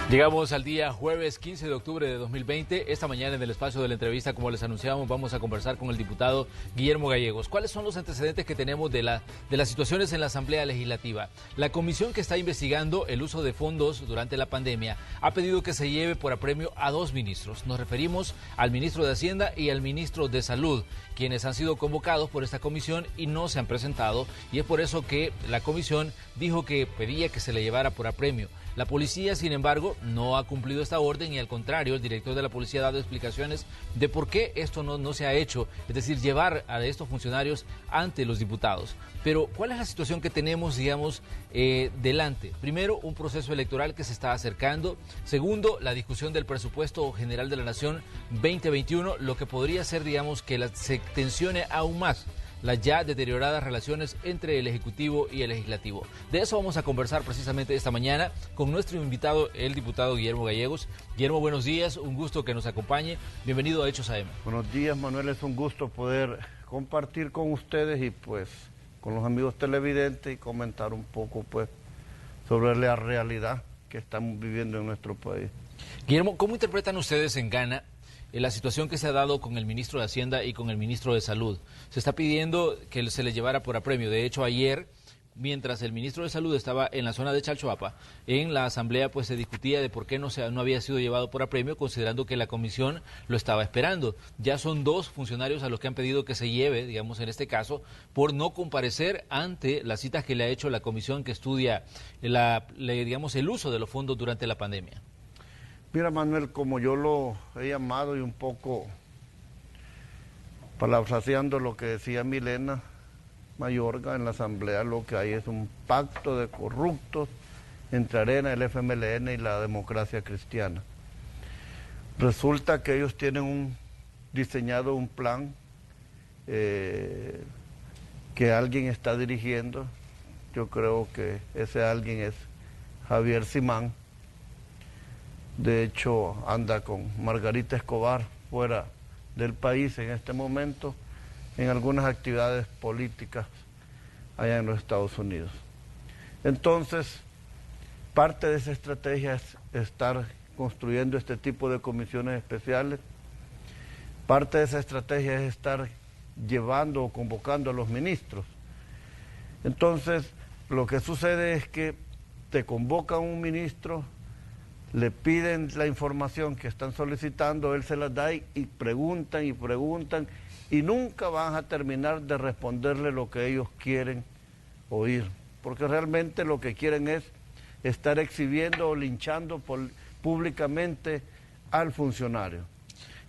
Llegamos al día jueves 15 de octubre de 2020. Esta mañana en el espacio de la entrevista, como les anunciábamos, vamos a conversar con el diputado Guillermo Gallegos. ¿Cuáles son los antecedentes que tenemos de las situaciones en la Asamblea Legislativa? La comisión que está investigando el uso de fondos durante la pandemia ha pedido que se lleve por apremio a dos ministros. Nos referimos al ministro de Hacienda y al ministro de Salud, quienes han sido convocados por esta comisión y no se han presentado. Y es por eso que la comisión dijo que pedía que se le llevara por apremio. La policía, sin embargo, no ha cumplido esta orden y al contrario, el director de la policía ha dado explicaciones de por qué esto no se ha hecho, es decir, llevar a estos funcionarios ante los diputados. Pero, ¿cuál es la situación que tenemos, digamos, delante? Primero, un proceso electoral que se está acercando. Segundo, la discusión del presupuesto general de la Nación 2021, lo que podría ser, digamos, que se tensione aún más las ya deterioradas relaciones entre el Ejecutivo y el Legislativo. De eso vamos a conversar precisamente esta mañana con nuestro invitado, el diputado Guillermo Gallegos. Guillermo, buenos días, un gusto que nos acompañe. Bienvenido a Hechos AM. Buenos días, Manuel, es un gusto poder compartir con ustedes y pues con los amigos televidentes y comentar un poco pues sobre la realidad que estamos viviendo en nuestro país. Guillermo, ¿cómo interpretan ustedes en Ghana la situación que se ha dado con el ministro de Hacienda y con el ministro de Salud? Se está pidiendo que se les llevara por apremio. De hecho, ayer, mientras el ministro de Salud estaba en la zona de Chalchuapa, en la asamblea pues se discutía de por qué no había sido llevado por apremio, considerando que la comisión lo estaba esperando. Ya son dos funcionarios a los que han pedido que se lleve, digamos en este caso, por no comparecer ante las citas que le ha hecho la comisión que estudia digamos, el uso de los fondos durante la pandemia. Mira, Manuel, como yo lo he llamado y un poco parafraseando lo que decía Milena Mayorga en la asamblea, lo que hay es un pacto de corruptos entre Arena, el FMLN y la democracia cristiana. Resulta que ellos tienen diseñado un plan que alguien está dirigiendo. Yo creo que ese alguien es Javier Simán. De hecho, anda con Margarita Escobar fuera del país en este momento en algunas actividades políticas allá en los Estados Unidos. Entonces, parte de esa estrategia es estar construyendo este tipo de comisiones especiales. Parte de esa estrategia es estar llevando o convocando a los ministros. Entonces, lo que sucede es que te convocan un ministro, le piden la información que están solicitando, él se las da y preguntan y nunca van a terminar de responderle lo que ellos quieren oír, porque realmente lo que quieren es estar exhibiendo o linchando públicamente al funcionario.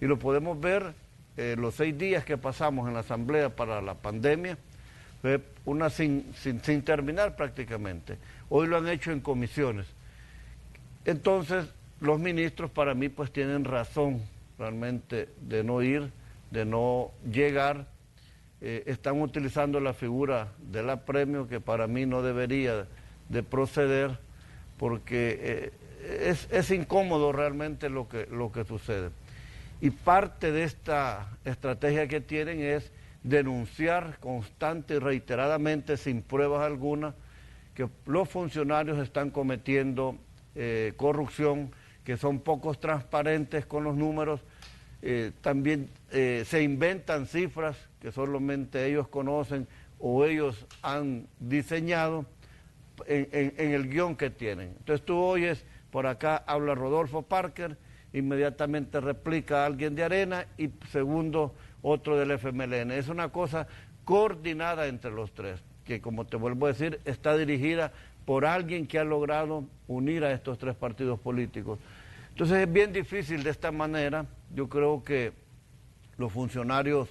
Y lo podemos ver los 6 días que pasamos en la asamblea para la pandemia, fue una sin terminar prácticamente. Hoy lo han hecho en comisiones. Entonces, los ministros para mí pues tienen razón realmente de no ir, de no llegar. Están utilizando la figura del apremio que para mí no debería de proceder porque es incómodo realmente lo que sucede. Y parte de esta estrategia que tienen es denunciar constante y reiteradamente, sin pruebas alguna, que los funcionarios están cometiendo corrupción, que son pocos transparentes con los números, también se inventan cifras que solamente ellos conocen o ellos han diseñado en el guión que tienen. Entonces tú oyes, por acá habla Rodolfo Parker, inmediatamente replica a alguien de Arena y segundo otro del FMLN. Es una cosa coordinada entre los tres, que como te vuelvo a decir, está dirigida por alguien que ha logrado unir a estos tres partidos políticos. Entonces es bien difícil de esta manera. Yo creo que los funcionarios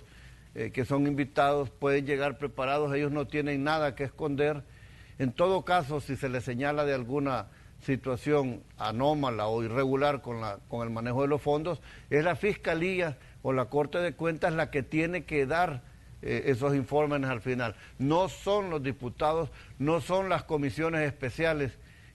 que son invitados pueden llegar preparados, ellos no tienen nada que esconder. En todo caso, si se les señala de alguna situación anómala o irregular con el manejo de los fondos, es la Fiscalía o la Corte de Cuentas la que tiene que dar esos informes al final. No son los diputados, no son las comisiones especiales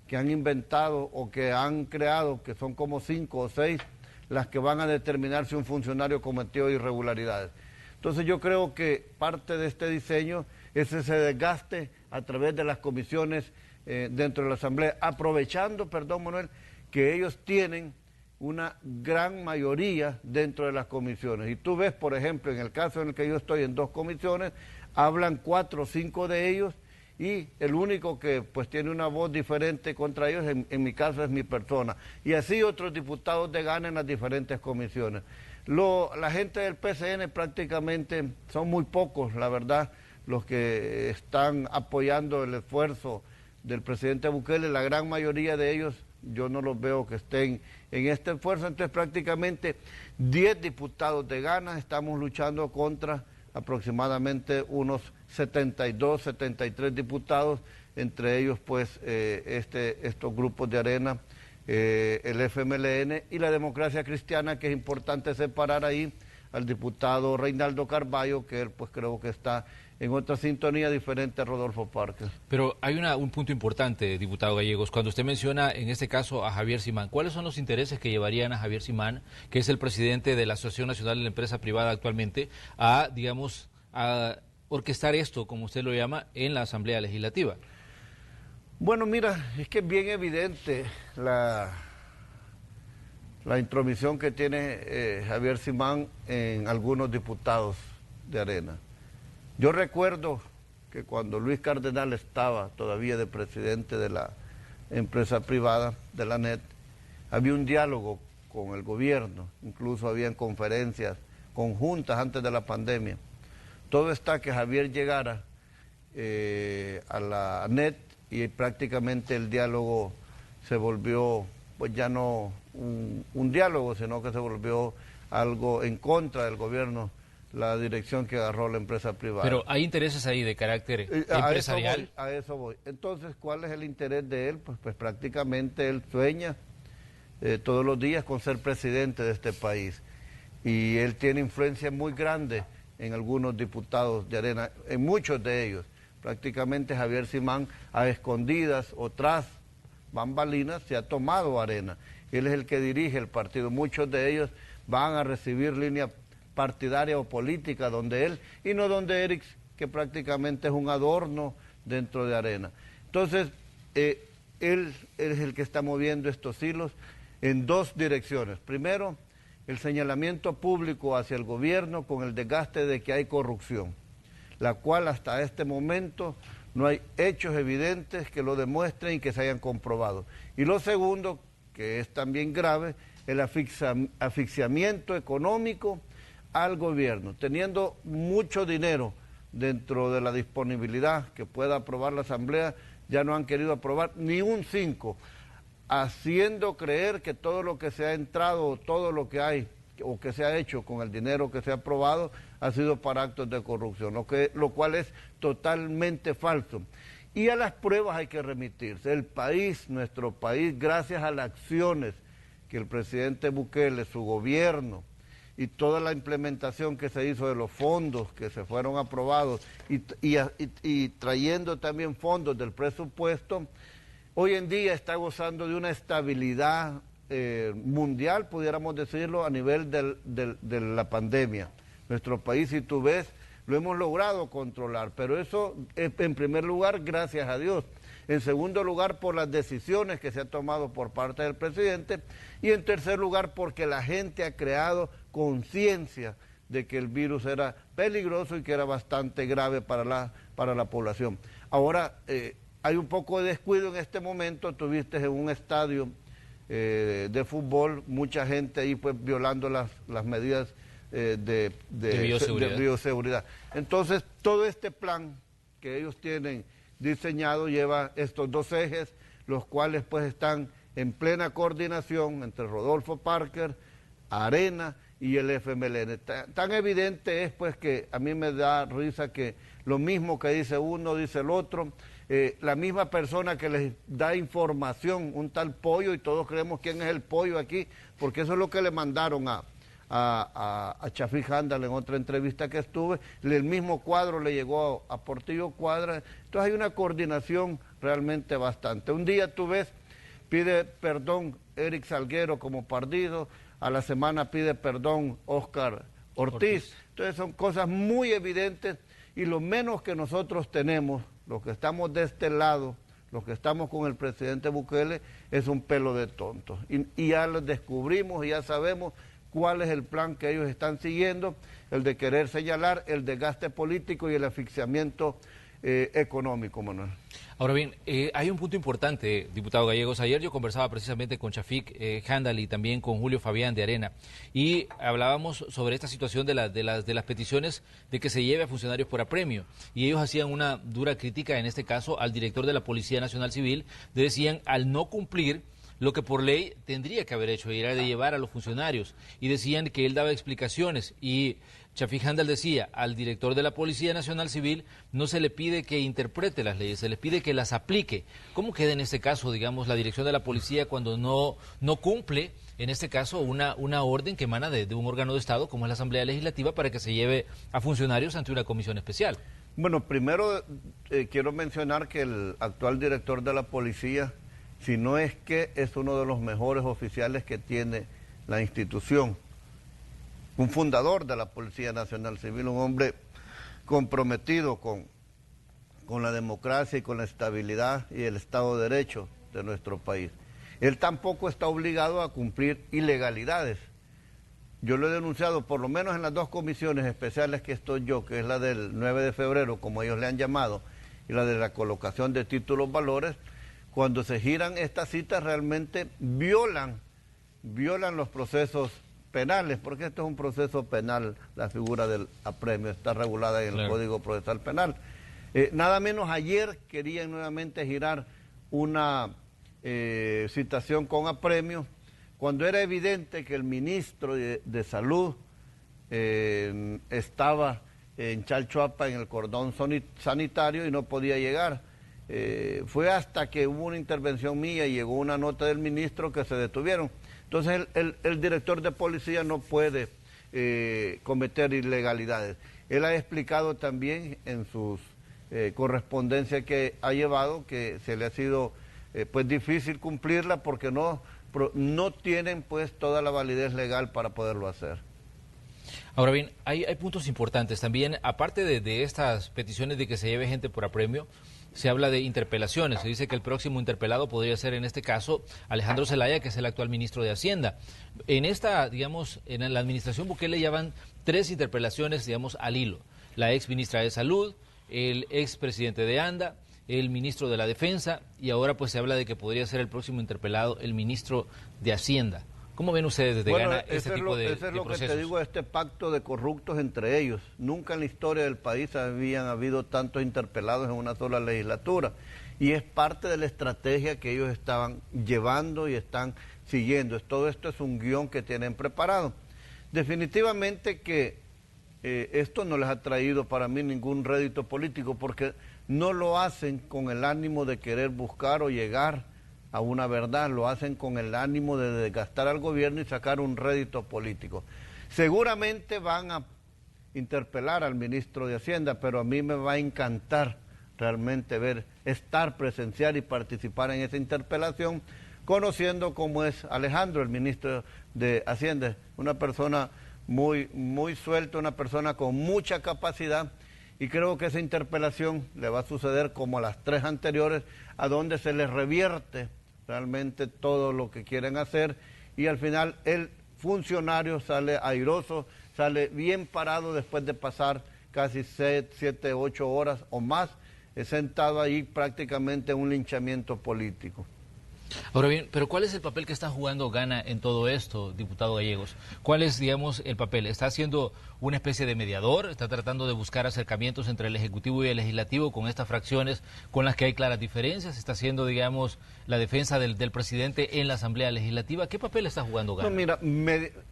que han inventado o que han creado, que son como 5 o 6, las que van a determinar si un funcionario cometió irregularidades. Entonces yo creo que parte de este diseño es ese desgaste a través de las comisiones dentro de la Asamblea, aprovechando, perdón Manuel, que ellos tienen una gran mayoría dentro de las comisiones. Y tú ves, por ejemplo, en el caso en el que yo estoy en 2 comisiones, hablan 4 o 5 de ellos, y el único que pues tiene una voz diferente contra ellos, en mi caso, es mi persona. Y así otros diputados de Gana en las diferentes comisiones. La gente del PCN prácticamente son muy pocos, la verdad, los que están apoyando el esfuerzo del presidente Bukele. La gran mayoría de ellos yo no los veo que estén en este esfuerzo. Entonces prácticamente 10 diputados de Gana estamos luchando contra aproximadamente unos 72, 73 diputados, entre ellos pues estos grupos de Arena, el FMLN y la Democracia Cristiana, que es importante separar ahí al diputado Reinaldo Carballo, que él pues creo que está en otra sintonía diferente a Rodolfo Parker. Pero hay un punto importante, diputado Gallegos, cuando usted menciona en este caso a Javier Simán, ¿cuáles son los intereses que llevarían a Javier Simán, que es el presidente de la Asociación Nacional de la Empresa Privada actualmente, a, digamos, a orquestar esto, como usted lo llama, en la Asamblea Legislativa? Bueno, mira, es que es bien evidente la intromisión que tiene Javier Simán en algunos diputados de Arena. Yo recuerdo que cuando Luis Cardenal estaba todavía de presidente de la empresa privada, de la NET, había un diálogo con el gobierno, incluso habían conferencias conjuntas antes de la pandemia. Todo está que Javier llegara a la NET y prácticamente el diálogo se volvió, pues ya no un diálogo, sino que se volvió algo en contra del gobierno, la dirección que agarró la empresa privada. Pero hay intereses ahí de carácter empresarial. A eso voy. Entonces, ¿cuál es el interés de él? Pues prácticamente él sueña todos los días con ser presidente de este país. Y él tiene influencia muy grande en algunos diputados de Arena, en muchos de ellos. Prácticamente Javier Simán, a escondidas o tras bambalinas, se ha tomado Arena. Él es el que dirige el partido. Muchos de ellos van a recibir línea partidaria o política donde él, y no donde Eric, que prácticamente es un adorno dentro de Arena. Entonces, él es el que está moviendo estos hilos en 2 direcciones. Primero, el señalamiento público hacia el gobierno con el desgaste de que hay corrupción, la cual hasta este momento no hay hechos evidentes que lo demuestren y que se hayan comprobado. Y lo segundo, que es también grave, el asfixiamiento económico al gobierno, teniendo mucho dinero dentro de la disponibilidad que pueda aprobar la Asamblea, ya no han querido aprobar ni un 5, haciendo creer que todo lo que se ha entrado, todo lo que hay o que se ha hecho con el dinero que se ha aprobado ha sido para actos de corrupción, lo cual es totalmente falso. Y a las pruebas hay que remitirse. El país, nuestro país, gracias a las acciones que el presidente Bukele, su gobierno, y toda la implementación que se hizo de los fondos que se fueron aprobados y trayendo también fondos del presupuesto, hoy en día está gozando de una estabilidad mundial, pudiéramos decirlo, a nivel de la pandemia. Nuestro país, si tú ves, lo hemos logrado controlar, pero eso es en primer lugar gracias a Dios. En segundo lugar, por las decisiones que se han tomado por parte del presidente. Y en tercer lugar, porque la gente ha creado conciencia de que el virus era peligroso y que era bastante grave para la población. Ahora, hay un poco de descuido en este momento. Tuviste en un estadio de fútbol mucha gente ahí pues violando las medidas de bioseguridad. Entonces, todo este plan que ellos tienen diseñado lleva estos 2 ejes, los cuales pues están en plena coordinación entre Rodolfo Parker, Arena y el FMLN. Tan evidente es pues que a mí me da risa que lo mismo que dice uno, dice el otro, la misma persona que les da información, un tal Pollo, y todos creemos quién es el Pollo aquí, porque eso es lo que le mandaron a Chafik Handal en otra entrevista que estuve. El mismo cuadro le llegó a Portillo Cuadra. Entonces hay una coordinación realmente bastante. Un día tú ves, pide perdón Eric Salguero como partido, a la semana pide perdón Óscar Ortiz. Entonces son cosas muy evidentes, y lo menos que nosotros tenemos, los que estamos de este lado, los que estamos con el presidente Bukele, es un pelo de tontos. Y ya lo descubrimos y ya sabemos cuál es el plan que ellos están siguiendo, el de querer señalar el desgaste político y el asfixiamiento económico, Manuel. Ahora bien, hay un punto importante, diputado Gallegos. Ayer yo conversaba precisamente con Chafik Handal y también con Julio Fabián de Arena y hablábamos sobre esta situación de las peticiones de que se lleve a funcionarios por apremio. Y ellos hacían una dura crítica, en este caso, al director de la Policía Nacional Civil. Decían, al no cumplir lo que por ley tendría que haber hecho, era de llevar a los funcionarios. Y decían que él daba explicaciones y Chafik Handal decía, al director de la Policía Nacional Civil no se le pide que interprete las leyes, se le pide que las aplique. ¿Cómo queda en este caso, digamos, la dirección de la policía cuando no cumple, en este caso, una orden que emana de un órgano de Estado como es la Asamblea Legislativa para que se lleve a funcionarios ante una comisión especial? Bueno, primero quiero mencionar que el actual director de la policía, si no es que es uno de los mejores oficiales que tiene la institución, un fundador de la Policía Nacional Civil, un hombre comprometido con la democracia y con la estabilidad y el Estado de Derecho de nuestro país. Él tampoco está obligado a cumplir ilegalidades. Yo lo he denunciado, por lo menos en las dos comisiones especiales que estoy yo, que es la del 9 de febrero, como ellos le han llamado, y la de la colocación de títulos valores. Cuando se giran estas citas realmente violan los procesos penales, porque esto es un proceso penal, la figura del apremio está regulada en el Código Procesal Penal. Nada menos ayer querían nuevamente girar una citación con apremio, cuando era evidente que el ministro de Salud estaba en Chalchuapa en el cordón sanitario y no podía llegar. Fue hasta que hubo una intervención mía y llegó una nota del ministro que se detuvieron. Entonces el director de policía no puede cometer ilegalidades. Él ha explicado también en sus correspondencias que ha llevado que se le ha sido pues difícil cumplirla porque no tienen pues toda la validez legal para poderlo hacer. Ahora bien, hay puntos importantes también, aparte de estas peticiones de que se lleve gente por apremio. Se habla de interpelaciones, se dice que el próximo interpelado podría ser en este caso Alejandro Zelaya, que es el actual ministro de Hacienda. En esta, digamos, en la administración Bukele ya van 3 interpelaciones, digamos, al hilo. La ex ministra de Salud, el ex presidente de ANDA, el ministro de la Defensa y ahora pues se habla de que podría ser el próximo interpelado el ministro de Hacienda. ¿Cómo ven ustedes desde Ghana este tipo de procesos? Eso es lo que te digo, este pacto de corruptos entre ellos. Nunca en la historia del país habían habido tantos interpelados en una sola legislatura. Y es parte de la estrategia que ellos estaban llevando y están siguiendo. Todo esto es un guión que tienen preparado. Definitivamente que esto no les ha traído para mí ningún rédito político porque no lo hacen con el ánimo de querer buscar o llegar a una verdad, lo hacen con el ánimo de desgastar al gobierno y sacar un rédito político. Seguramente van a interpelar al ministro de Hacienda, pero a mí me va a encantar realmente estar presencial y participar en esa interpelación, conociendo cómo es Alejandro, el ministro de Hacienda, una persona muy suelta, una persona con mucha capacidad, y creo que esa interpelación le va a suceder como a las 3 anteriores, a donde se les revierte realmente todo lo que quieren hacer y al final el funcionario sale airoso, sale bien parado después de pasar casi 7, 8 horas o más sentado ahí prácticamente en un linchamiento político. Ahora bien, pero ¿cuál es el papel que está jugando Ghana en todo esto, diputado Gallegos? ¿Cuál es, digamos, el papel? ¿Está haciendo una especie de mediador? ¿Está tratando de buscar acercamientos entre el Ejecutivo y el Legislativo con estas fracciones con las que hay claras diferencias? ¿Está haciendo, digamos, la defensa del presidente en la Asamblea Legislativa? ¿Qué papel está jugando Ghana? No, mira,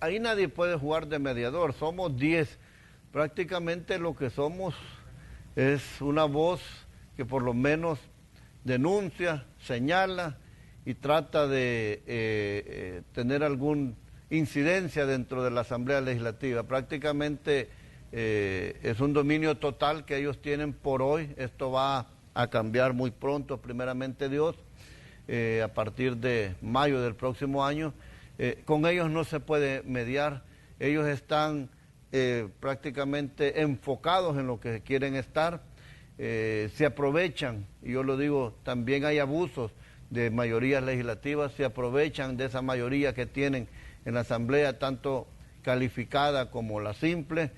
ahí nadie puede jugar de mediador. Somos 10. Prácticamente lo que somos es una voz que por lo menos denuncia, señala y trata de tener alguna incidencia dentro de la Asamblea Legislativa. Prácticamente es un dominio total que ellos tienen por hoy. Esto va a cambiar muy pronto, primeramente Dios, a partir de mayo del próximo año. Con ellos no se puede mediar. Ellos están prácticamente enfocados en lo que quieren estar. se aprovechan, y yo lo digo, también hay abusos de mayorías legislativas, se aprovechan de esa mayoría que tienen en la Asamblea, tanto calificada como la simple,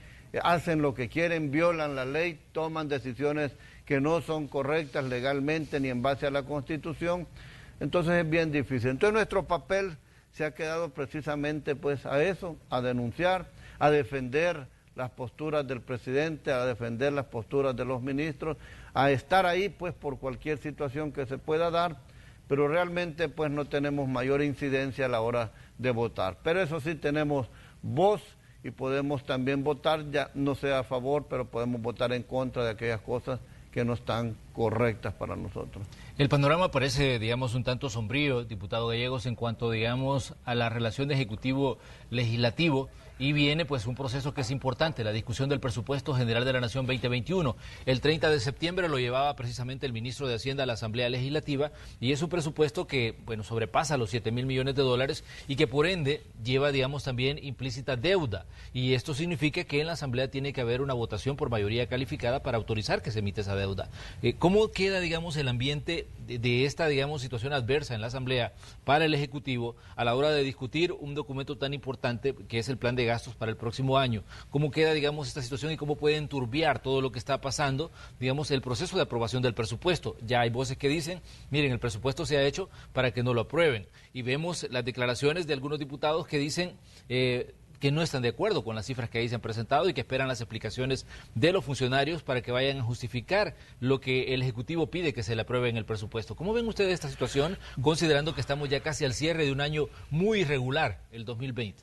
hacen lo que quieren, violan la ley, toman decisiones que no son correctas legalmente ni en base a la Constitución, entonces es bien difícil. Entonces nuestro papel se ha quedado precisamente pues a eso, a denunciar, a defender las posturas del presidente, a defender las posturas de los ministros, a estar ahí pues por cualquier situación que se pueda dar, pero realmente pues no tenemos mayor incidencia a la hora de votar. Pero eso sí, tenemos voz y podemos también votar, ya no sea a favor, pero podemos votar en contra de aquellas cosas que no están correctas para nosotros. El panorama parece, digamos, un tanto sombrío, diputado Gallegos, en cuanto, digamos, a la relación de ejecutivo-legislativo, y viene pues un proceso que es importante, la discusión del presupuesto general de la Nación 2021. El 30 de septiembre lo llevaba precisamente el ministro de Hacienda a la Asamblea Legislativa, y es un presupuesto que, bueno, sobrepasa los 7.000 millones de dólares y que por ende lleva, digamos, también implícita deuda. Y esto significa que en la Asamblea tiene que haber una votación por mayoría calificada para autorizar que se emita esa deuda. ¿Cómo queda, digamos, el ambiente de esta, digamos, situación adversa en la Asamblea para el Ejecutivo a la hora de discutir un documento tan importante que es el plan de gastos para el próximo año? ¿Cómo queda, digamos, esta situación y cómo puede enturbiar todo lo que está pasando, digamos, el proceso de aprobación del presupuesto? Ya hay voces que dicen, miren, el presupuesto se ha hecho para que no lo aprueben. Y vemos las declaraciones de algunos diputados que dicen que no están de acuerdo con las cifras que ahí se han presentado y que esperan las explicaciones de los funcionarios para que vayan a justificar lo que el Ejecutivo pide que se le apruebe en el presupuesto. ¿Cómo ven ustedes esta situación, considerando que estamos ya casi al cierre de un año muy irregular, el 2020?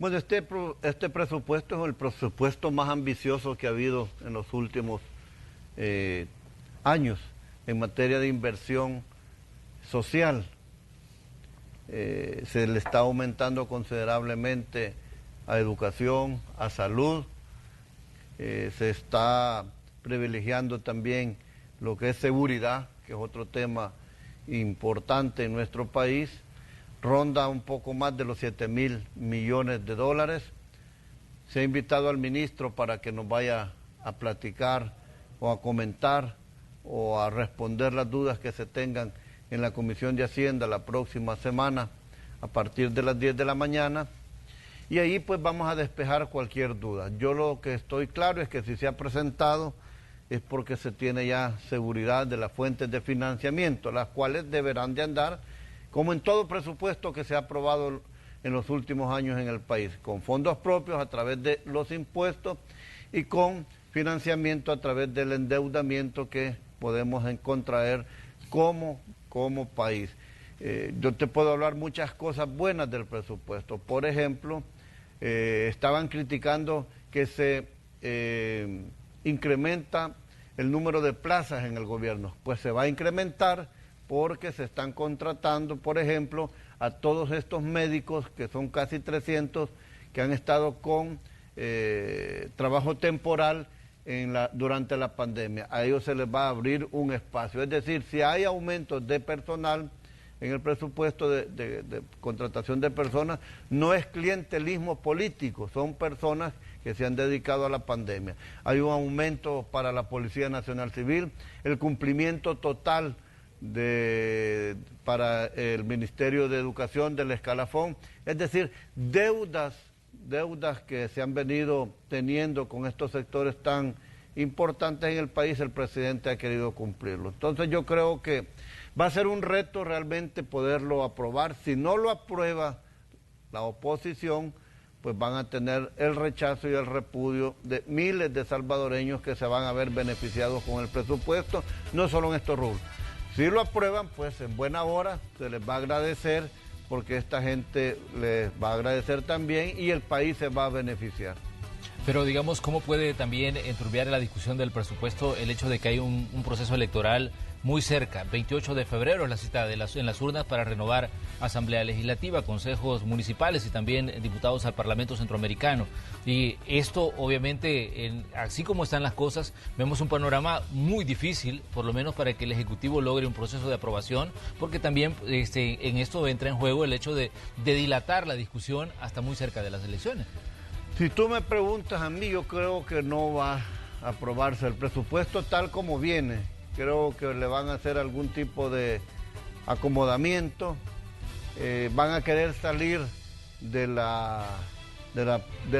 Bueno, este presupuesto es el presupuesto más ambicioso que ha habido en los últimos años en materia de inversión social. Se le está aumentando considerablemente a educación, a salud, se está privilegiando también lo que es seguridad, que es otro tema importante en nuestro país, ronda un poco más de los 7.000 millones de dólares. Se ha invitado al ministro para que nos vaya a platicar o a comentar o a responder las dudas que se tengan en la Comisión de Hacienda la próxima semana a partir de las 10 de la mañana, y ahí pues vamos a despejar cualquier duda. Yo lo que estoy claro es que si se ha presentado es porque se tiene ya seguridad de las fuentes de financiamiento, las cuales deberán de andar como en todo presupuesto que se ha aprobado en los últimos años en el país, con fondos propios a través de los impuestos y con financiamiento a través del endeudamiento que podemos contraer como país. Yo te puedo hablar muchas cosas buenas del presupuesto. Por ejemplo, estaban criticando que se incrementa el número de plazas en el gobierno. Pues se va a incrementar porque se están contratando, por ejemplo, a todos estos médicos, que son casi 300, que han estado con trabajo temporal durante la pandemia. A ellos se les va a abrir un espacio. Es decir, si hay aumentos de personal en el presupuesto de contratación de personas, no es clientelismo político, son personas que se han dedicado a la pandemia. Hay un aumento para la Policía Nacional Civil, el cumplimiento total para el Ministerio de Educación del escalafón, es decir, deudas que se han venido teniendo con estos sectores tan importantes en el país, el presidente ha querido cumplirlo. Entonces yo creo que va a ser un reto realmente poderlo aprobar. Si no lo aprueba la oposición, pues van a tener el rechazo y el repudio de miles de salvadoreños que se van a ver beneficiados con el presupuesto, no solo en estos rubros. Si lo aprueban, pues en buena hora se les va a agradecer, porque esta gente les va a agradecer también y el país se va a beneficiar. Pero digamos, ¿cómo puede también enturbiar la discusión del presupuesto el hecho de que hay un proceso electoral muy cerca? 28 de febrero es la cita en las urnas para renovar Asamblea Legislativa, consejos municipales y también diputados al Parlamento Centroamericano. Y esto, obviamente, así como están las cosas, vemos un panorama muy difícil, por lo menos para que el Ejecutivo logre un proceso de aprobación, porque también en esto entra en juego el hecho de dilatar la discusión hasta muy cerca de las elecciones. Si tú me preguntas a mí, yo creo que no va aprobarse el presupuesto tal como viene. Creo que le van a hacer algún tipo de acomodamiento, van a querer salir del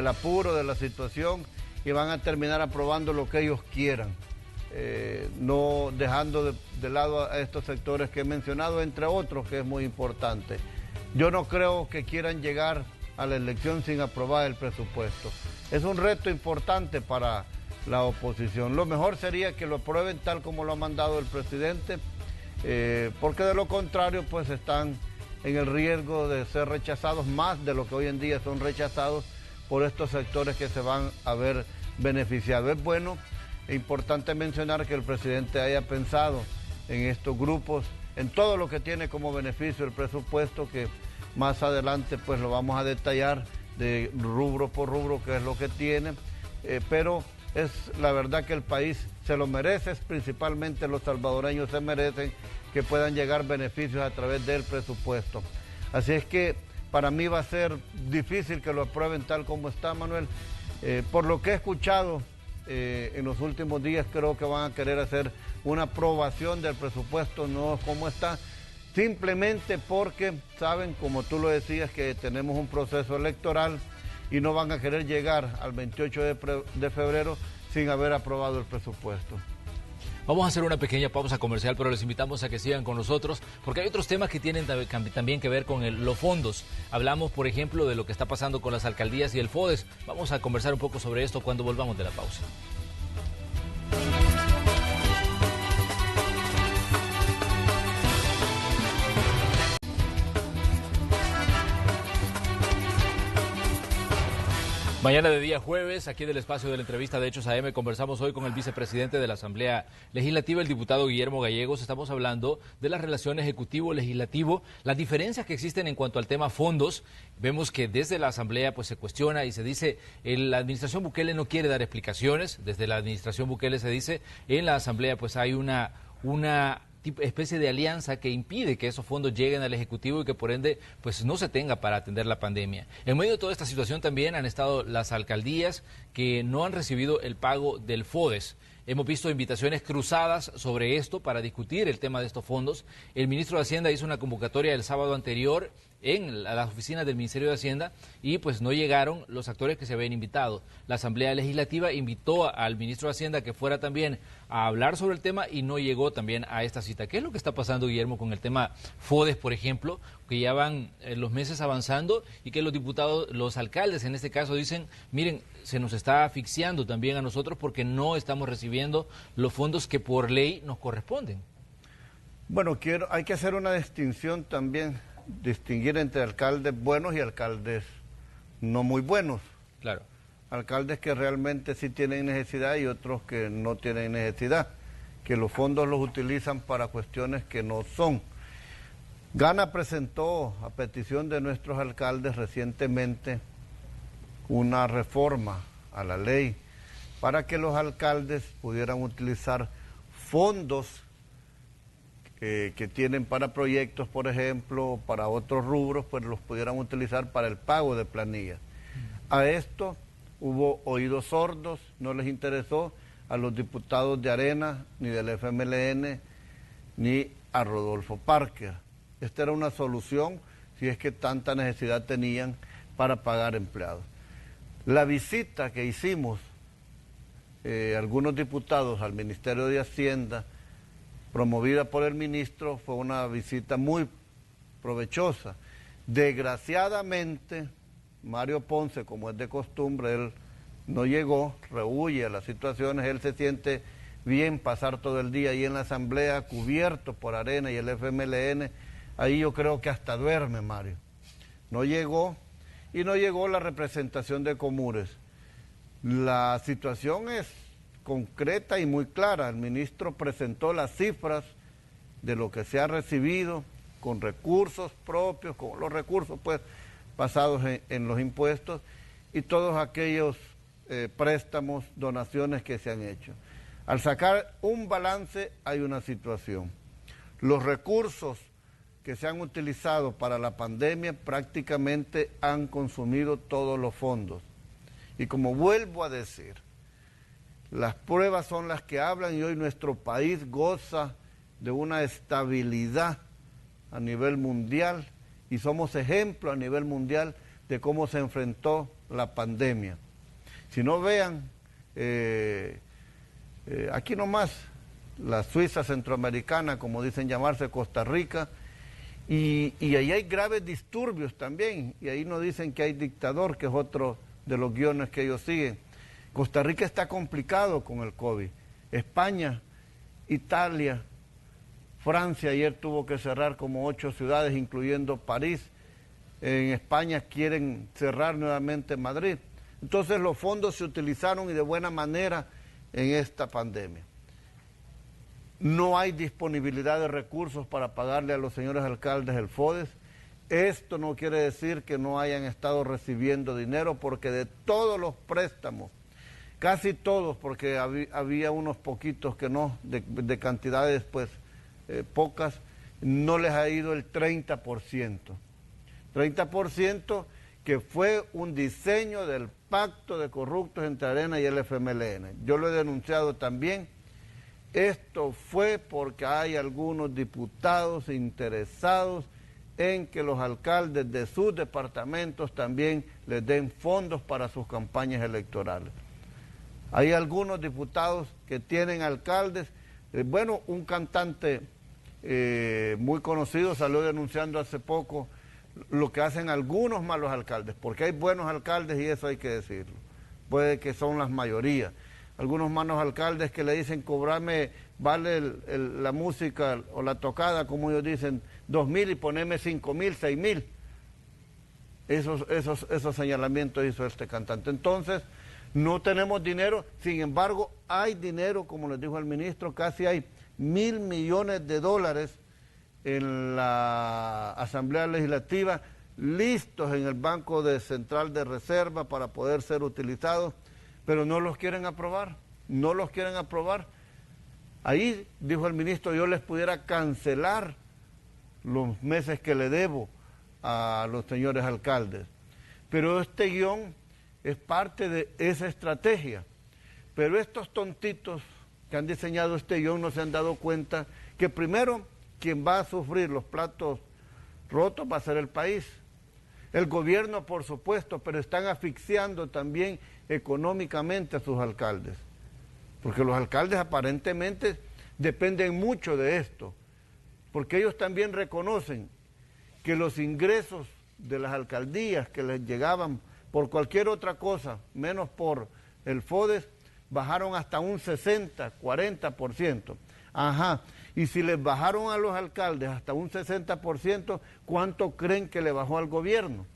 apuro de la situación y van a terminar aprobando lo que ellos quieran, no dejando de lado a estos sectores que he mencionado, entre otros, que es muy importante. Yo no creo que quieran llegar a la elección sin aprobar el presupuesto. Es un reto importante para la oposición. Lo mejor sería que lo aprueben tal como lo ha mandado el presidente, porque de lo contrario pues están en el riesgo de ser rechazados más de lo que hoy en día son rechazados por estos sectores que se van a ver beneficiados. Es bueno e importante mencionar que el presidente haya pensado en estos grupos, en todo lo que tiene como beneficio el presupuesto, que más adelante pues lo vamos a detallar de rubro por rubro qué es lo que tiene, pero es la verdad que el país se lo merece, principalmente los salvadoreños se merecen que puedan llegar beneficios a través del presupuesto. Así es que para mí va a ser difícil que lo aprueben tal como está, Manuel. Por lo que he escuchado en los últimos días, creo que van a querer hacer una aprobación del presupuesto no como está, simplemente porque saben, como tú lo decías, que tenemos un proceso electoral y no van a querer llegar al 28 de febrero sin haber aprobado el presupuesto. Vamos a hacer una pequeña pausa comercial, pero les invitamos a que sigan con nosotros, porque hay otros temas que tienen también que ver con los fondos. Hablamos, por ejemplo, de lo que está pasando con las alcaldías y el FODES. Vamos a conversar un poco sobre esto cuando volvamos de la pausa. Mañana de día jueves, aquí del espacio de la entrevista de Hechos AM, conversamos hoy con el vicepresidente de la Asamblea Legislativa, el diputado Guillermo Gallegos. Estamos hablando de la relación ejecutivo-legislativo, las diferencias que existen en cuanto al tema fondos. Vemos que desde la Asamblea pues se cuestiona y se dice, la administración Bukele no quiere dar explicaciones. Desde la administración Bukele se dice, en la Asamblea pues hay una especie de alianza que impide que esos fondos lleguen al Ejecutivo y que por ende pues no se tenga para atender la pandemia. En medio de toda esta situación también han estado las alcaldías que no han recibido el pago del FODES. Hemos visto invitaciones cruzadas sobre esto para discutir el tema de estos fondos. El ministro de Hacienda hizo una convocatoria el sábado anterior en las oficinas del Ministerio de Hacienda y pues no llegaron los actores que se habían invitado. La Asamblea Legislativa invitó al ministro de Hacienda que fuera también a hablar sobre el tema y no llegó también a esta cita. ¿Qué es lo que está pasando, Guillermo, con el tema FODES, por ejemplo, que ya van los meses avanzando y que los diputados, los alcaldes en este caso dicen, miren, se nos está asfixiando también a nosotros porque no estamos recibiendo los fondos que por ley nos corresponden? Bueno, hay que hacer una distinción también, distinguir entre alcaldes buenos y alcaldes no muy buenos. Claro. Alcaldes que realmente sí tienen necesidad y otros que no tienen necesidad, que los fondos los utilizan para cuestiones que no son. Gana presentó a petición de nuestros alcaldes recientemente una reforma a la ley para que los alcaldes pudieran utilizar fondos que tienen para proyectos, por ejemplo, para otros rubros, pues los pudieran utilizar para el pago de planillas. A esto hubo oídos sordos, no les interesó a los diputados de Arena, ni del FMLN, ni a Rodolfo Parker. Esta era una solución si es que tanta necesidad tenían para pagar empleados. La visita que hicimos algunos diputados al Ministerio de Hacienda, promovida por el ministro, fue una visita muy provechosa. Desgraciadamente, Mario Ponce, como es de costumbre, él no llegó, rehuye a las situaciones, él se siente bien pasar todo el día ahí en la Asamblea, cubierto por Arena y el FMLN, ahí yo creo que hasta duerme Mario. No llegó, y no llegó la representación de Comures. La situación es concreta y muy clara. El ministro presentó las cifras de lo que se ha recibido con recursos propios, con los recursos pues basados en los impuestos y todos aquellos préstamos, donaciones que se han hecho. Al sacar un balance hay una situación. Los recursos que se han utilizado para la pandemia prácticamente han consumido todos los fondos. Y como vuelvo a decir, Las pruebas son las que hablan y hoy nuestro país goza de una estabilidad a nivel mundial y somos ejemplo a nivel mundial de cómo se enfrentó la pandemia. Si no vean, aquí nomás, la Suiza centroamericana, como dicen llamarse, Costa Rica, y ahí hay graves disturbios también, y ahí nos dicen que hay dictador, que es otro de los guiones que ellos siguen. Costa Rica está complicado con el COVID. España, Italia, Francia ayer tuvo que cerrar como 8 ciudades, incluyendo París. En España quieren cerrar nuevamente Madrid. Entonces los fondos se utilizaron y de buena manera en esta pandemia. No hay disponibilidad de recursos para pagarle a los señores alcaldes el FODES. Esto no quiere decir que no hayan estado recibiendo dinero, porque de todos los préstamos, casi todos, porque había unos poquitos que no, de cantidades pues pocas, no les ha ido el 30%. 30% que fue un diseño del pacto de corruptos entre Arena y el FMLN. Yo lo he denunciado también. Esto fue porque hay algunos diputados interesados en que los alcaldes de sus departamentos también les den fondos para sus campañas electorales. Hay algunos diputados que tienen alcaldes, bueno, un cantante muy conocido salió denunciando hace poco lo que hacen algunos malos alcaldes, porque hay buenos alcaldes y eso hay que decirlo, puede que son las mayorías. Algunos malos alcaldes que le dicen cobrarme, vale la música o la tocada, como ellos dicen, 2.000 y ponerme 5.000, 6.000. Esos señalamientos hizo este cantante. Entonces, no tenemos dinero, sin embargo, hay dinero, como les dijo el ministro, casi hay 1.000 millones de dólares en la Asamblea Legislativa, listos en el Banco Central de Reserva para poder ser utilizados, pero no los quieren aprobar, no los quieren aprobar. Ahí, dijo el ministro, yo les pudiera cancelar los meses que le debo a los señores alcaldes. Pero este guión es parte de esa estrategia. Pero estos tontitos que han diseñado este guión no se han dado cuenta que primero quien va a sufrir los platos rotos va a ser el país. El gobierno, por supuesto, pero están asfixiando también económicamente a sus alcaldes. Porque los alcaldes aparentemente dependen mucho de esto. Porque ellos también reconocen que los ingresos de las alcaldías que les llegaban por cualquier otra cosa, menos por el FODES, bajaron hasta un 60, 40%. Ajá, y si les bajaron a los alcaldes hasta un 60%, ¿cuánto creen que le bajó al gobierno?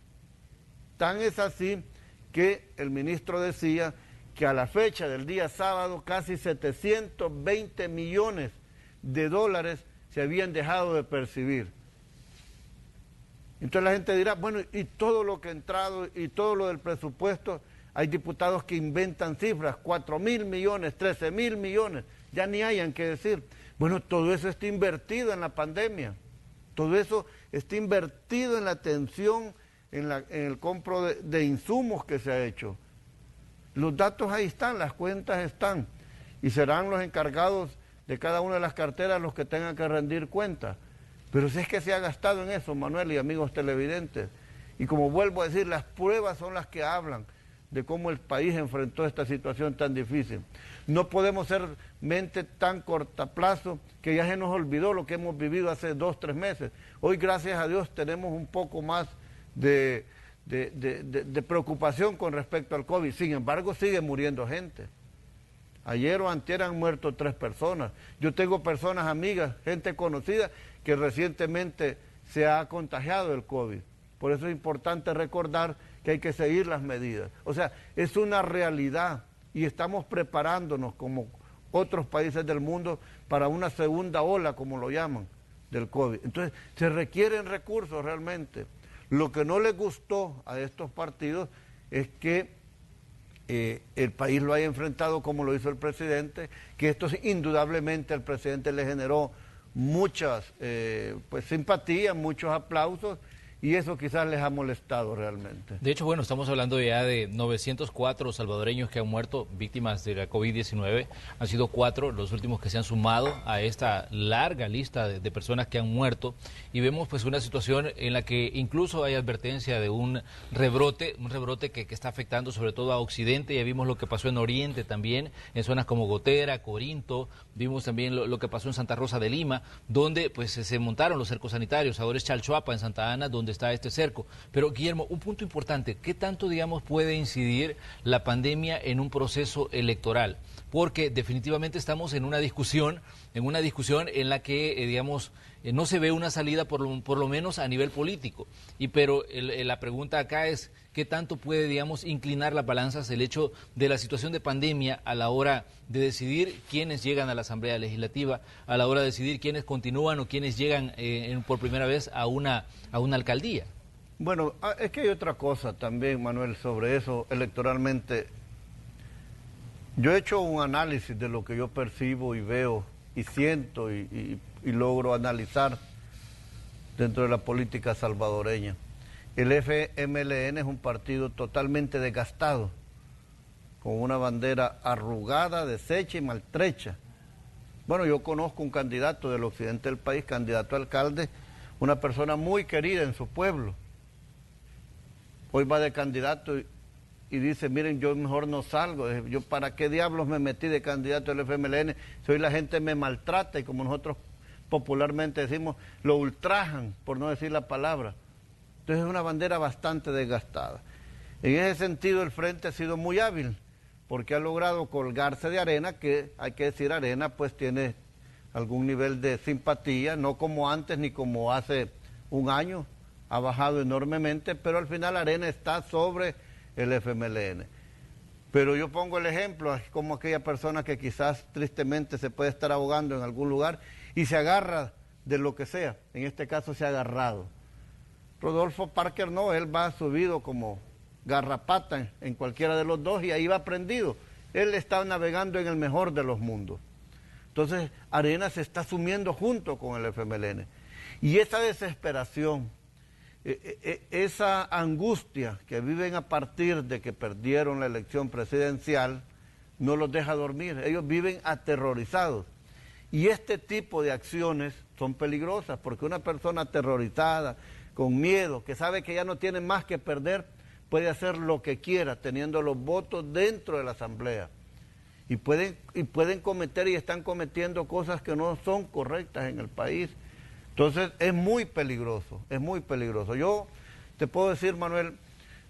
Tan es así que el ministro decía que a la fecha del día sábado casi 720 millones de dólares se habían dejado de percibir. Entonces la gente dirá, bueno, y todo lo que ha entrado y todo lo del presupuesto, hay diputados que inventan cifras, 4.000 millones, 13.000 millones, ya ni hayan que decir. Bueno, todo eso está invertido en la pandemia, todo eso está invertido en la atención, en el compro de insumos que se ha hecho. Los datos ahí están, las cuentas están, y serán los encargados de cada una de las carteras los que tengan que rendir cuentas. Pero si es que se ha gastado en eso, Manuel y amigos televidentes, y como vuelvo a decir, las pruebas son las que hablan de cómo el país enfrentó esta situación tan difícil. No podemos ser mente tan cortaplazo que ya se nos olvidó lo que hemos vivido hace 2, 3 meses. Hoy, gracias a Dios, tenemos un poco más de preocupación con respecto al COVID. Sin embargo, sigue muriendo gente. Ayer o antier han muerto 3 personas. Yo tengo personas amigas, gente conocida, que recientemente se ha contagiado el COVID. Por eso es importante recordar que hay que seguir las medidas. O sea, es una realidad y estamos preparándonos como otros países del mundo para una segunda ola, como lo llaman, del COVID. Entonces, se requieren recursos realmente. Lo que no les gustó a estos partidos es que el país lo haya enfrentado como lo hizo el presidente, que esto indudablemente al presidente le generó muchas pues, simpatías, muchos aplausos, y eso quizás les ha molestado realmente. De hecho, bueno, estamos hablando ya de 904 salvadoreños que han muerto víctimas de la COVID-19. Han sido 4 los últimos que se han sumado a esta larga lista de personas que han muerto. Y vemos pues una situación en la que incluso hay advertencia de un rebrote que está afectando sobre todo a Occidente. Ya vimos lo que pasó en Oriente también, en zonas como Gotera, Corinto. Vimos también lo que pasó en Santa Rosa de Lima, donde pues se montaron los cercos sanitarios. Ahora es Chalchuapa, en Santa Ana, donde está este cerco. Pero Guillermo, un punto importante, ¿qué tanto, digamos, puede incidir la pandemia en un proceso electoral? Porque definitivamente estamos en una discusión en la que, digamos, no se ve una salida por lo menos a nivel político. Pero la pregunta acá es, ¿qué tanto puede, digamos, inclinar las balanzas el hecho de la situación de pandemia a la hora de decidir quiénes llegan a la Asamblea Legislativa, a la hora de decidir quiénes continúan o quiénes llegan por primera vez a una alcaldía? Bueno, es que hay otra cosa también, Manuel, sobre eso electoralmente. Yo he hecho un análisis de lo que yo percibo y veo y siento y logro analizar dentro de la política salvadoreña. El FMLN es un partido totalmente desgastado, con una bandera arrugada, deshecha y maltrecha. Bueno, yo conozco un candidato del occidente del país, candidato a alcalde, una persona muy querida en su pueblo. Hoy va de candidato y dice, miren, yo mejor no salgo, yo para qué diablos me metí de candidato del FMLN, si hoy la gente me maltrata y como nosotros popularmente decimos, lo ultrajan, por no decir la palabra. Entonces es una bandera bastante desgastada. En ese sentido el Frente ha sido muy hábil, porque ha logrado colgarse de Arena, que hay que decir, Arena pues tiene algún nivel de simpatía, no como antes ni como hace un año, ha bajado enormemente, pero al final Arena está sobre el FMLN. Pero yo pongo el ejemplo, como aquella persona que quizás tristemente se puede estar ahogando en algún lugar y se agarra de lo que sea, en este caso se ha agarrado. Rodolfo Parker no, él va subido como garrapata en cualquiera de los dos y ahí va prendido. Él está navegando en el mejor de los mundos. Entonces Arena se está sumiendo junto con el FMLN. Y esa desesperación, esa angustia que viven a partir de que perdieron la elección presidencial, no los deja dormir. Ellos viven aterrorizados. Y este tipo de acciones son peligrosas, porque una persona aterrorizada, con miedo, que sabe que ya no tiene más que perder, puede hacer lo que quiera, teniendo los votos dentro de la Asamblea. Y pueden cometer y están cometiendo cosas que no son correctas en el país. Entonces es muy peligroso, es muy peligroso. Yo te puedo decir, Manuel,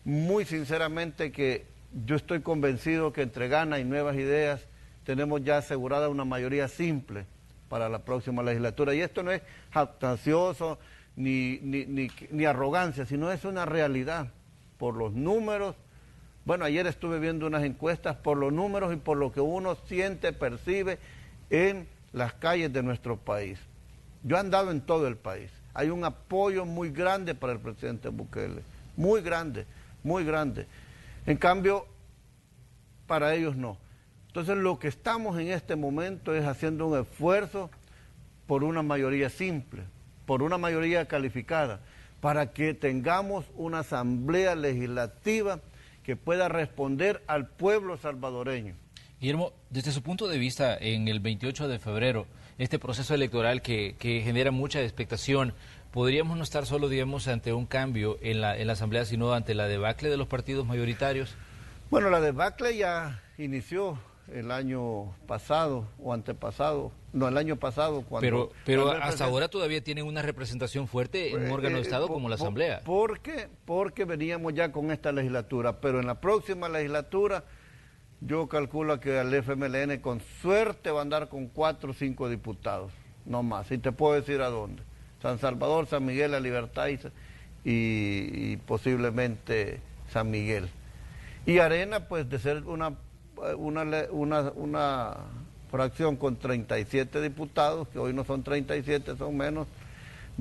muy sinceramente que yo estoy convencido que entre Gana y Nuevas Ideas tenemos ya asegurada una mayoría simple para la próxima legislatura. Y esto no es jactancioso ni arrogancia, sino es una realidad por los números. Bueno, ayer estuve viendo unas encuestas por los números y por lo que uno siente, percibe en las calles de nuestro país. Yo he andado en todo el país. Hay un apoyo muy grande para el presidente Bukele, muy grande, muy grande. En cambio, para ellos no. Entonces lo que estamos en este momento es haciendo un esfuerzo por una mayoría simple, por una mayoría calificada, para que tengamos una asamblea legislativa que pueda responder al pueblo salvadoreño. Guillermo, desde su punto de vista, en el 28 de febrero, este proceso electoral que genera mucha expectación, ¿podríamos no estar solo, digamos, ante un cambio en la Asamblea, sino ante la debacle de los partidos mayoritarios? Bueno, la debacle ya inició el año pasado o antepasado, no, el año pasado. Pero hasta ahora todavía tienen una representación fuerte en un órgano de Estado como la Asamblea. Porque veníamos ya con esta legislatura, pero en la próxima legislatura yo calculo que el FMLN con suerte va a andar con 4 o 5 diputados, no más. Y te puedo decir a dónde. San Salvador, San Miguel, La Libertad y posiblemente San Miguel. Y Arena, pues de ser una fracción con 37 diputados, que hoy no son 37, son menos,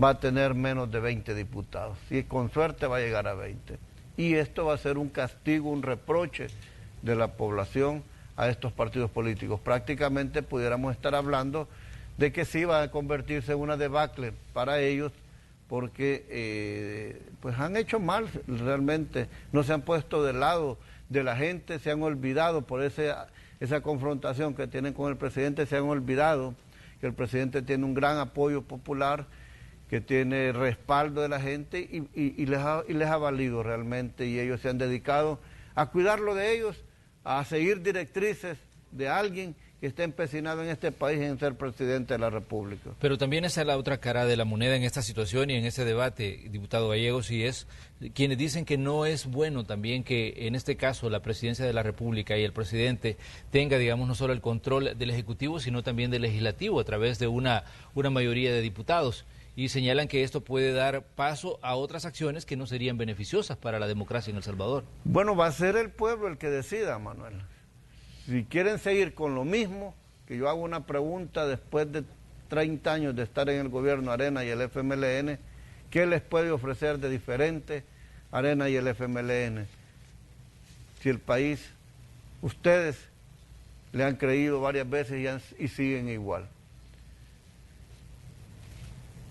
va a tener menos de 20 diputados. Y con suerte va a llegar a 20. Y esto va a ser un castigo, un reproche de la población a estos partidos políticos. Prácticamente pudiéramos estar hablando de que sí va a convertirse en una debacle para ellos, porque pues han hecho mal realmente, no se han puesto del lado de la gente, se han olvidado por esa confrontación que tienen con el presidente, se han olvidado que el presidente tiene un gran apoyo popular, que tiene respaldo de la gente y les ha valido realmente, y ellos se han dedicado a cuidarlo de ellos, a seguir directrices de alguien que está empecinado en este país en ser presidente de la República. Pero también esa es la otra cara de la moneda en esta situación y en este debate, diputado Gallegos, y es quienes dicen que no es bueno también que en este caso la presidencia de la República y el presidente tenga, digamos, no solo el control del Ejecutivo, sino también del Legislativo a través de una mayoría de diputados. Y señalan que esto puede dar paso a otras acciones que no serían beneficiosas para la democracia en El Salvador. Bueno, va a ser el pueblo el que decida, Manuel. Si quieren seguir con lo mismo, que yo hago una pregunta después de 30 años de estar en el gobierno Arena y el FMLN, ¿qué les puede ofrecer de diferente Arena y el FMLN? Si el país, ustedes le han creído varias veces y siguen igual.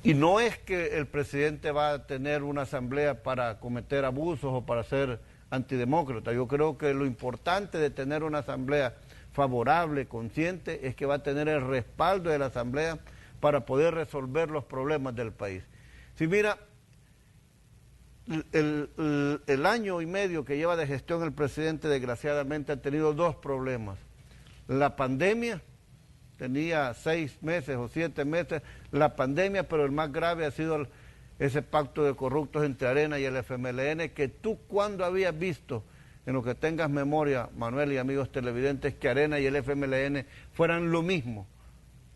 Y no es que el presidente va a tener una asamblea para cometer abusos o para ser antidemócrata. Yo creo que lo importante de tener una asamblea favorable, consciente, es que va a tener el respaldo de la asamblea para poder resolver los problemas del país. Si mira, el año y medio que lleva de gestión el presidente, desgraciadamente ha tenido dos problemas. La pandemia, tenía 6 meses o 7 meses la pandemia, pero el más grave ha sido ese pacto de corruptos entre Arena y el FMLN, que tú cuando habías visto, en lo que tengas memoria, Manuel y amigos televidentes, que Arena y el FMLN fueran lo mismo,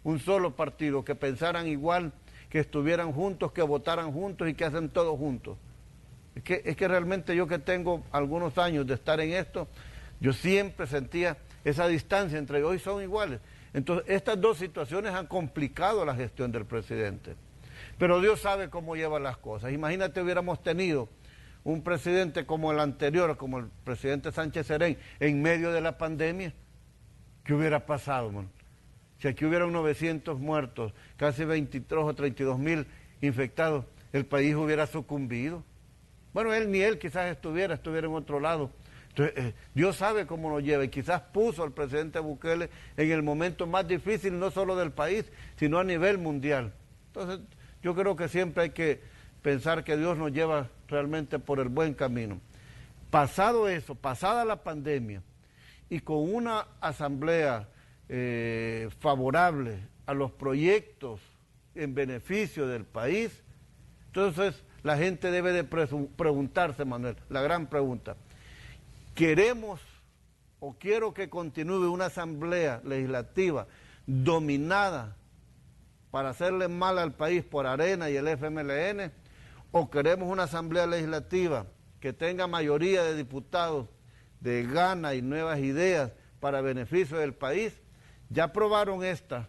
un solo partido, que pensaran igual, que estuvieran juntos, que votaran juntos y que hacen todo juntos. Es que realmente yo que tengo algunos años de estar en esto, yo siempre sentía esa distancia entre ellos, hoy son iguales. Entonces, estas dos situaciones han complicado la gestión del presidente. Pero Dios sabe cómo lleva las cosas. Imagínate hubiéramos tenido un presidente como el anterior, como el presidente Sánchez Serén, en medio de la pandemia. ¿Qué hubiera pasado, man? Si aquí hubieran 900 muertos, casi 23 o 32 mil infectados, el país hubiera sucumbido. Bueno, él ni él quizás estuviera en otro lado. Entonces, Dios sabe cómo lo lleva y quizás puso al presidente Bukele en el momento más difícil, no solo del país, sino a nivel mundial. Entonces, yo creo que siempre hay que pensar que Dios nos lleva realmente por el buen camino. Pasado eso, pasada la pandemia y con una asamblea favorable a los proyectos en beneficio del país, entonces la gente debe de preguntarse, Manuel, la gran pregunta: ¿queremos o quiero que continúe una asamblea legislativa dominada para hacerle mal al país por Arena y el FMLN? ¿O queremos una asamblea legislativa que tenga mayoría de diputados de gana y nuevas ideas para beneficio del país? Ya aprobaron esta.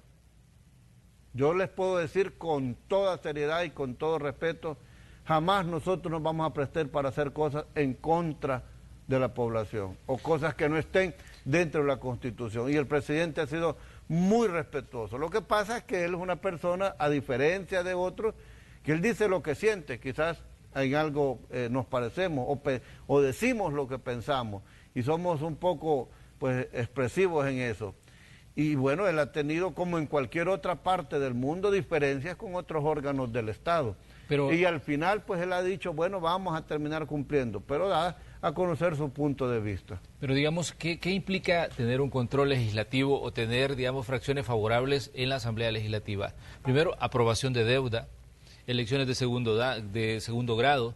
Yo les puedo decir con toda seriedad y con todo respeto, jamás nosotros nos vamos a prestar para hacer cosas en contra de la población o cosas que no estén dentro de la Constitución. Y el presidente ha sido muy respetuoso. Lo que pasa es que él es una persona, a diferencia de otros, que él dice lo que siente, quizás en algo nos parecemos o decimos lo que pensamos y somos un poco pues expresivos en eso. Y bueno, él ha tenido, como en cualquier otra parte del mundo, diferencias con otros órganos del Estado. Y al final pues él ha dicho, bueno, vamos a terminar cumpliendo, pero da a conocer su punto de vista. Pero digamos, ¿qué implica tener un control legislativo o tener, digamos, fracciones favorables en la Asamblea Legislativa? Primero, aprobación de deuda, elecciones de segundo grado,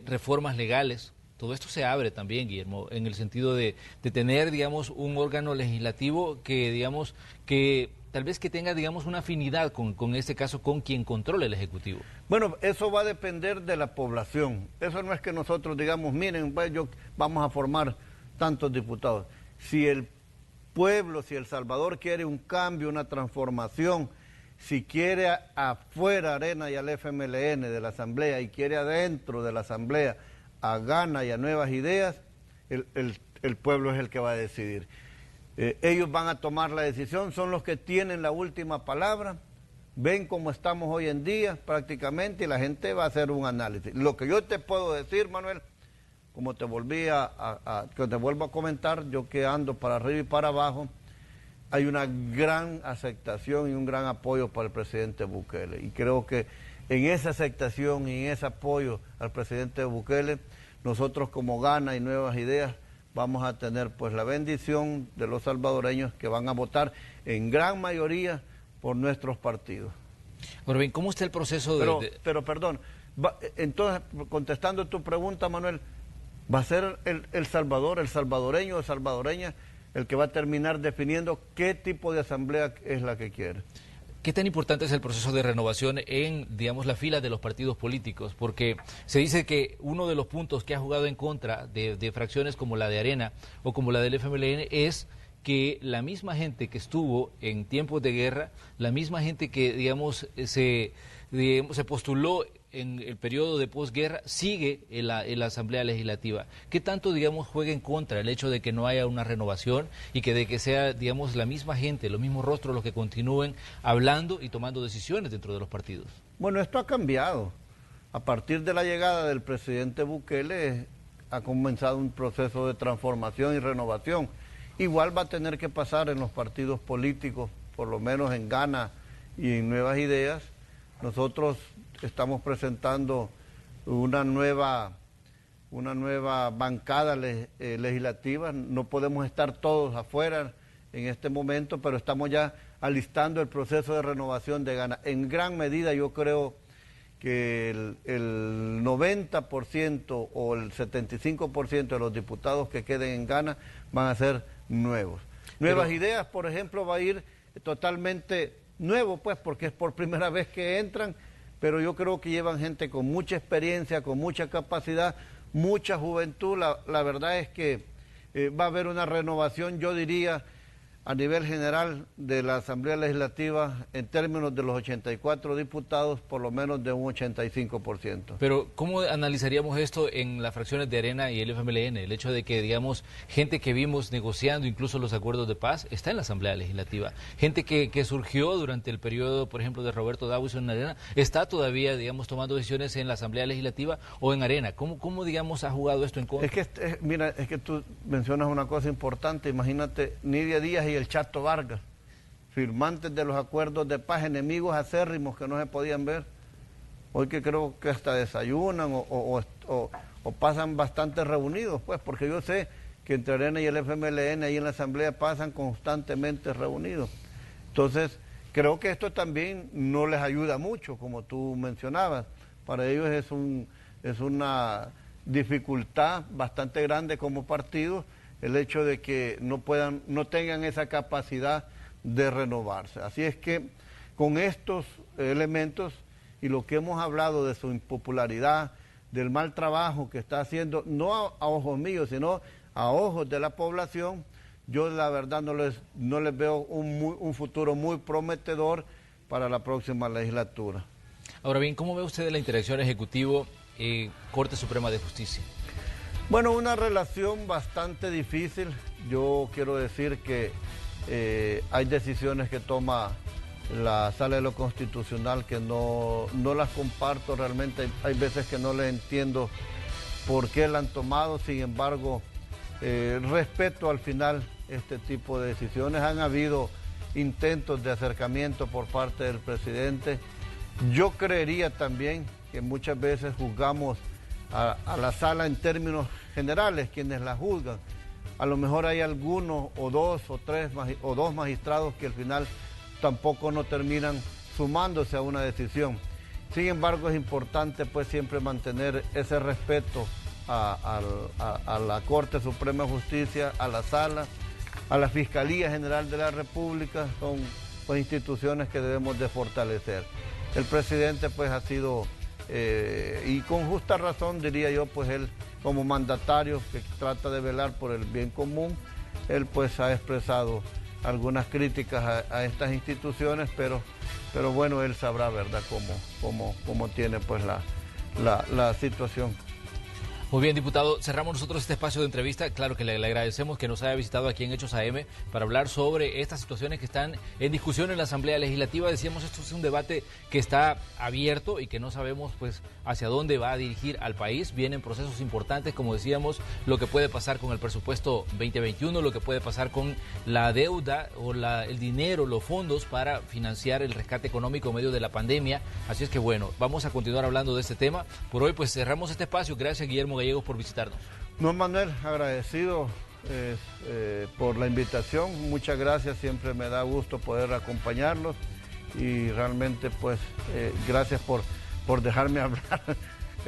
reformas legales. Todo esto se abre también, Guillermo, en el sentido de tener, digamos, un órgano legislativo que, digamos, que tal vez que tenga, digamos, una afinidad con este caso, con quien controla el Ejecutivo. Bueno, eso va a depender de la población. Eso no es que nosotros digamos, miren, pues, vamos a formar tantos diputados. Si el pueblo, si El Salvador quiere un cambio, una transformación, si quiere afuera Arena y al FMLN de la Asamblea y quiere adentro de la Asamblea a gana y a nuevas ideas, el pueblo es el que va a decidir. Ellos van a tomar la decisión, son los que tienen la última palabra, ven cómo estamos hoy en día prácticamente y la gente va a hacer un análisis. Lo que yo te puedo decir, Manuel, como te que te vuelvo a comentar, yo que ando para arriba y para abajo, hay una gran aceptación y un gran apoyo para el presidente Bukele. Y creo que en esa aceptación y en ese apoyo al presidente Bukele, nosotros como Gana y Nuevas Ideas vamos a tener pues la bendición de los salvadoreños que van a votar en gran mayoría por nuestros partidos. Bueno, bien, ¿cómo está el proceso Pero perdón, entonces, contestando tu pregunta, Manuel, va a ser el salvadoreño o salvadoreña el que va a terminar definiendo qué tipo de asamblea es la que quiere. ¿Qué tan importante es el proceso de renovación en, digamos, la fila de los partidos políticos? Porque se dice que uno de los puntos que ha jugado en contra de fracciones como la de Arena o como la del FMLN es que la misma gente que estuvo en tiempos de guerra, la misma gente que, digamos, se postuló en el periodo de posguerra, sigue en la Asamblea Legislativa. ¿Qué tanto, digamos, juega en contra el hecho de que no haya una renovación y que de que sea, digamos, la misma gente, los mismos rostros los que continúen hablando y tomando decisiones dentro de los partidos? Bueno, esto ha cambiado. A partir de la llegada del presidente Bukele ha comenzado un proceso de transformación y renovación. Igual va a tener que pasar en los partidos políticos, por lo menos en Gana y en Nuevas Ideas. Nosotros estamos presentando una nueva bancada legislativa. No podemos estar todos afuera en este momento, pero estamos ya alistando el proceso de renovación de Gana. En gran medida yo creo que el 90% o el 75% de los diputados que queden en Gana van a ser nuevos. Nuevas Ideas, por ejemplo, va a ir totalmente nuevo, pues, porque es por primera vez que entran, pero yo creo que llevan gente con mucha experiencia, con mucha capacidad, mucha juventud. La verdad es que va a haber una renovación, yo diría, a nivel general de la Asamblea Legislativa, en términos de los 84 diputados, por lo menos de un 85%. Pero, ¿cómo analizaríamos esto en las fracciones de Arena y el FMLN? El hecho de que, digamos, gente que vimos negociando incluso los acuerdos de paz está en la Asamblea Legislativa. Gente que surgió durante el periodo, por ejemplo, de Roberto Dawson en Arena, está todavía, digamos, tomando decisiones en la Asamblea Legislativa o en Arena. ¿Cómo digamos, ha jugado esto en contra? Mira, es que tú mencionas una cosa importante. Imagínate, Nidia Díaz y el Chato Vargas, firmantes de los acuerdos de paz, enemigos acérrimos que no se podían ver. Hoy que creo que hasta desayunan o pasan bastante reunidos, pues, porque yo sé que entre Arena y el FMLN ahí en la Asamblea pasan constantemente reunidos. Entonces, creo que esto también no les ayuda mucho, como tú mencionabas. Para ellos es una dificultad bastante grande como partido el hecho de que no tengan esa capacidad de renovarse. Así es que con estos elementos y lo que hemos hablado de su impopularidad, del mal trabajo que está haciendo, no a ojos míos, sino a ojos de la población, yo la verdad no les veo un futuro muy prometedor para la próxima legislatura. Ahora bien, ¿cómo ve usted la interacción Ejecutivo-Corte Suprema de Justicia? Bueno, una relación bastante difícil. Yo quiero decir que hay decisiones que toma la Sala de lo Constitucional que no las comparto realmente. Hay veces que no les entiendo por qué la han tomado. Sin embargo, respeto al final este tipo de decisiones. Han habido intentos de acercamiento por parte del presidente. Yo creería también que muchas veces juzgamos a la sala en términos generales, quienes la juzgan. A lo mejor hay algunos o dos o tres o dos magistrados que al final tampoco no terminan sumándose a una decisión. Sin embargo, es importante pues siempre mantener ese respeto a la Corte Suprema de Justicia, a la Sala, a la Fiscalía General de la República. Son pues instituciones que debemos de fortalecer. El presidente pues ha sido y con justa razón, diría yo, pues él como mandatario que trata de velar por el bien común, él pues ha expresado algunas críticas a estas instituciones, pero bueno, él sabrá, ¿verdad?, cómo tiene pues la situación. Muy bien, diputado, cerramos nosotros este espacio de entrevista. Claro que le agradecemos que nos haya visitado aquí en Hechos AM para hablar sobre estas situaciones que están en discusión en la Asamblea Legislativa. Decíamos, esto es un debate que está abierto y que no sabemos pues hacia dónde va a dirigir al país. Vienen procesos importantes, como decíamos, lo que puede pasar con el presupuesto 2021, lo que puede pasar con la deuda o el dinero, los fondos para financiar el rescate económico en medio de la pandemia. Así es que bueno, vamos a continuar hablando de este tema. Por hoy pues cerramos este espacio. Gracias, Guillermo Gallegos, por visitarnos. No, Manuel, agradecido por la invitación. Muchas gracias, siempre me da gusto poder acompañarlos y realmente pues gracias por dejarme hablar,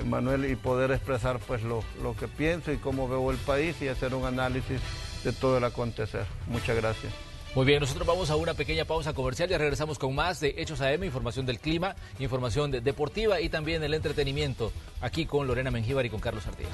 Manuel, y poder expresar pues lo que pienso y cómo veo el país y hacer un análisis de todo el acontecer. Muchas gracias. Muy bien, nosotros vamos a una pequeña pausa comercial y regresamos con más de Hechos AM, información del clima, información deportiva y también el entretenimiento, aquí con Lorena Mengíbar y con Carlos Artiga.